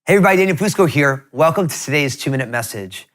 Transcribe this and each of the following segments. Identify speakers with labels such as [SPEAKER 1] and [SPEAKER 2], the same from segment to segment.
[SPEAKER 1] Hey everybody, Daniel Fusco here. Welcome to today's 2-minute message.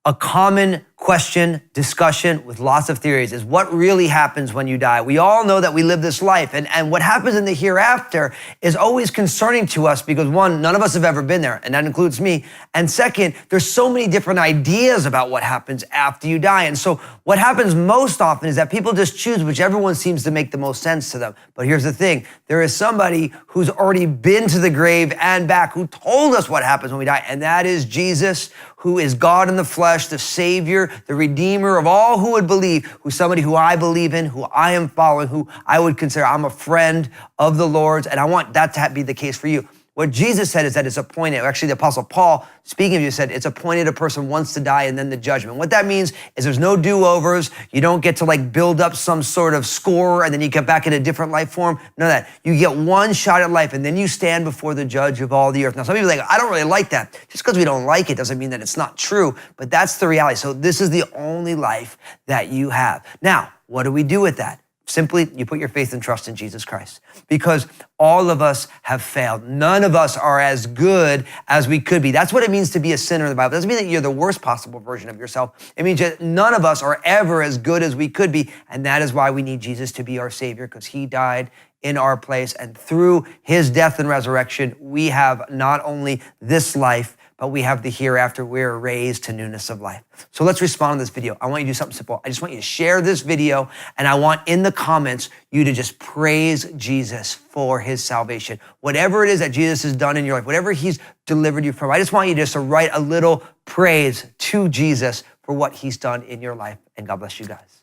[SPEAKER 1] A common question, discussion with lots of theories is what really happens when you die. We all know that we live this life, and what happens in the hereafter is always concerning to us because one, none of us have ever been there, and that includes me. And second, there's so many different ideas about what happens after you die. And so what happens most often is that people just choose whichever one seems to make the most sense to them. But here's the thing, there is somebody who's already been to the grave and back who told us what happens when we die, and that is Jesus, who is God in the flesh, the Savior, the Redeemer of all who would believe, who's somebody who I believe in, who I am following, who I would consider I'm a friend of the Lord's, and I want that to be the case for you. What Jesus said is that it's appointed, actually the Apostle Paul, speaking of you, said it's appointed a person once to die and then the judgment. What that means is there's no do-overs. You don't get to build up some sort of score and then you get back in a different life form. None of that. You get one shot at life and then you stand before the judge of all the earth. Now, some people are like, I don't really like that. Just because we don't like it doesn't mean that it's not true, but that's the reality. So this is the only life that you have. Now, what do we do with that? Simply, you put your faith and trust in Jesus Christ because all of us have failed. None of us are as good as we could be. That's what it means to be a sinner in the Bible. It doesn't mean that you're the worst possible version of yourself. It means that none of us are ever as good as we could be. And that is why we need Jesus to be our Savior because he died in our place. And through his death and resurrection, we have not only this life, but we have the hereafter. We're raised to newness of life. So let's respond to this video. I want you to do something simple. I just want you to share this video, and I want in the comments you to just praise Jesus for his salvation. Whatever it is that Jesus has done in your life, whatever he's delivered you from, I just want you just to write a little praise to Jesus for what he's done in your life. And God bless you guys.